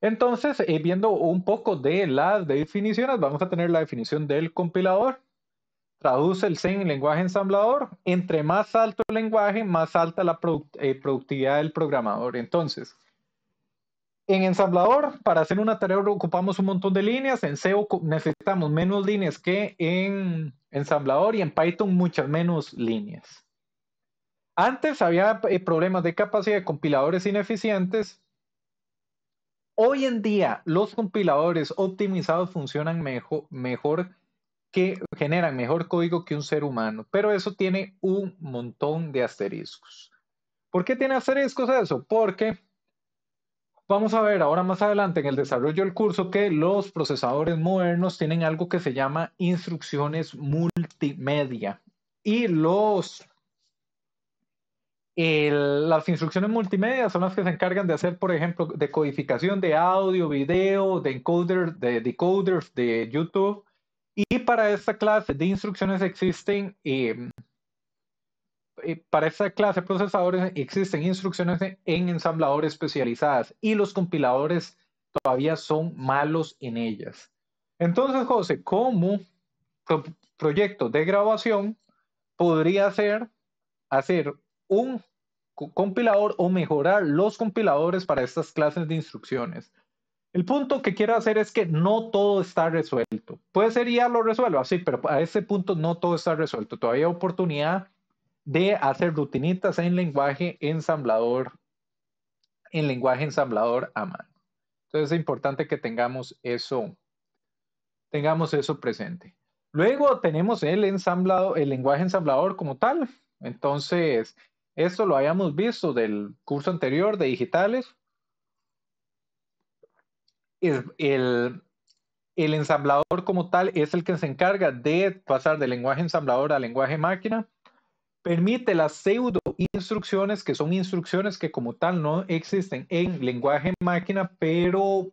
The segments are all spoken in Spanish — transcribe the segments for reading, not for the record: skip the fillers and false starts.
Entonces, viendo un poco de las definiciones, vamos a tener la definición del compilador. Traduce el C en lenguaje ensamblador. Entre más alto el lenguaje, más alta la productividad del programador. Entonces, en ensamblador, para hacer una tarea ocupamos un montón de líneas. En C necesitamos menos líneas que en ensamblador y en Python muchas menos líneas. Antes había problemas de capacidad de compiladores ineficientes. Hoy en día los compiladores optimizados funcionan mejor que generan mejor código que un ser humano, pero eso tiene un montón de asteriscos. ¿Por qué tiene asteriscos eso? Porque vamos a ver ahora más adelante en el desarrollo del curso que los procesadores modernos tienen algo que se llama instrucciones multimedia y las instrucciones multimedia son las que se encargan de hacer, por ejemplo, decodificación de audio, video, de encoder, de decoders de YouTube. Y para esta clase de instrucciones existen, para esta clase de procesadores existen instrucciones en ensambladores especializadas y los compiladores todavía son malos en ellas. Entonces, José, como proyecto de grabación, podría ser hacer un compilador o mejorar los compiladores para estas clases de instrucciones. El punto que quiero hacer es que no todo está resuelto. Puede ser ya lo resuelva, sí, pero a ese punto no todo está resuelto. Todavía hay oportunidad de hacer rutinitas en lenguaje ensamblador a mano. Entonces es importante que tengamos eso presente. Luego tenemos el lenguaje ensamblador como tal. Entonces, esto lo habíamos visto del curso anterior de digitales. El ensamblador como tal es el que se encarga de pasar del lenguaje ensamblador al lenguaje máquina. Permite las pseudo instrucciones, que son instrucciones que como tal no existen en lenguaje máquina, pero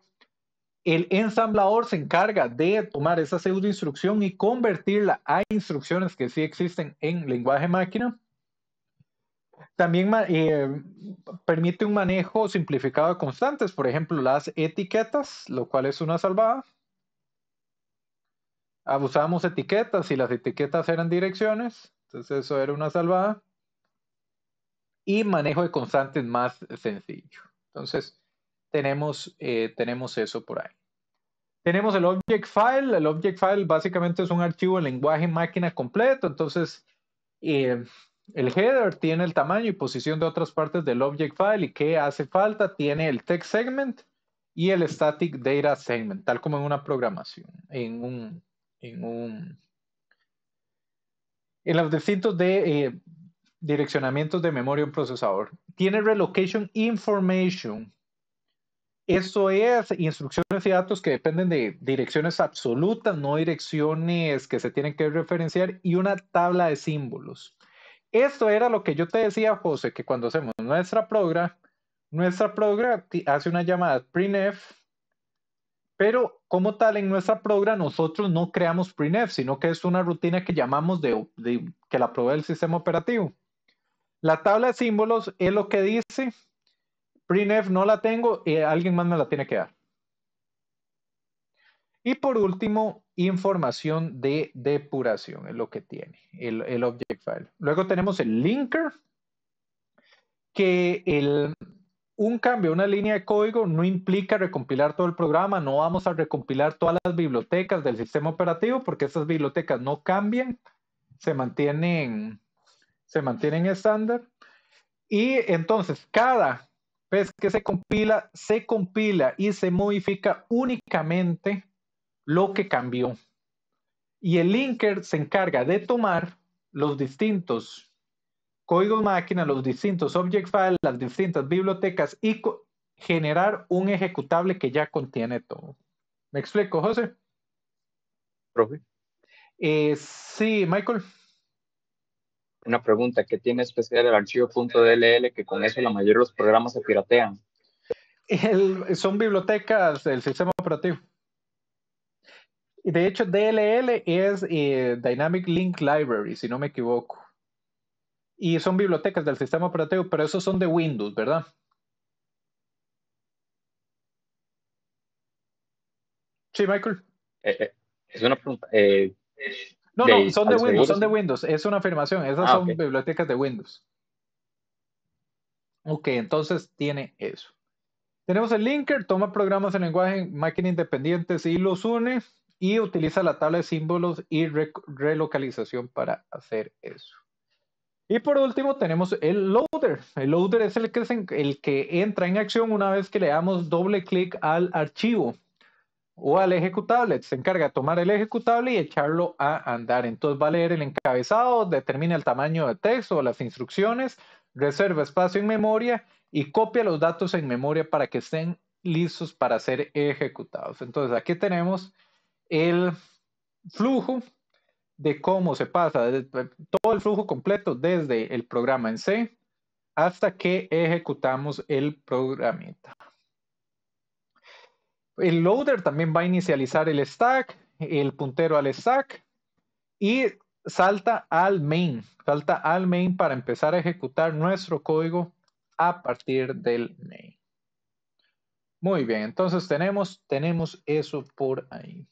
el ensamblador se encarga de tomar esa pseudo instrucción y convertirla a instrucciones que sí existen en lenguaje máquina. También permite un manejo simplificado de constantes, por ejemplo, las etiquetas, lo cual es una salvada. Usábamos etiquetas y las etiquetas eran direcciones, entonces eso era una salvada. Y manejo de constantes más sencillo. Entonces, tenemos eso por ahí. Tenemos el object file. El object file básicamente es un archivo en lenguaje máquina completo. Entonces, el header tiene el tamaño y posición de otras partes del object file. ¿Y qué hace falta? Tiene el text segment y el static data segment, tal como en una programación, en los distintos direccionamientos de memoria en procesador. Tiene relocation information. Eso es instrucciones y datos que dependen de direcciones absolutas, no direcciones que se tienen que referenciar, y una tabla de símbolos. Esto era lo que yo te decía, José, que cuando hacemos nuestra program hace una llamada printf, pero como tal en nuestra program nosotros no creamos printf, sino que es una rutina que llamamos que la provee el sistema operativo. La tabla de símbolos es lo que dice printf no la tengo, alguien más me la tiene que dar. Y por último, información de depuración es lo que tiene el object file. Luego tenemos el linker, que un cambio, una línea de código no implica recompilar todo el programa. No vamos a recompilar todas las bibliotecas del sistema operativo porque esas bibliotecas no cambian, se mantienen estándar. Y entonces cada vez que se compila y se modifica únicamente lo que cambió. Y el linker se encarga de tomar los distintos códigos máquina, los distintos object files, las distintas bibliotecas y generar un ejecutable que ya contiene todo. ¿Me explico, José? Profe. Sí, Michael. Una pregunta, ¿qué tiene especial el archivo .dll que con eso la mayoría de los programas se piratean? Son bibliotecas del sistema operativo. De hecho, DLL es Dynamic Link Library, si no me equivoco. Y son bibliotecas del sistema operativo, pero esos son de Windows, ¿verdad? Sí, Michael. Es una pregunta. No, son de Windows, son de Windows. Es una afirmación. Esas son bibliotecas de Windows. Ok, entonces tiene eso. Tenemos el linker, toma programas en lenguaje máquina independientes y los une y utiliza la tabla de símbolos y relocalización para hacer eso. Y por último tenemos el loader. El loader es el que entra en acción una vez que le damos doble clic al archivo o al ejecutable. Se encarga de tomar el ejecutable y echarlo a andar. Entonces va a leer el encabezado, determina el tamaño de texto o las instrucciones, reserva espacio en memoria y copia los datos en memoria para que estén listos para ser ejecutados. Entonces aquí tenemos el flujo de cómo se pasa todo el flujo completo desde el programa en C hasta que ejecutamos el programita. El loader también va a inicializar el stack, el puntero al stack y salta al main para empezar a ejecutar nuestro código a partir del main. Muy bien, entonces tenemos eso por ahí.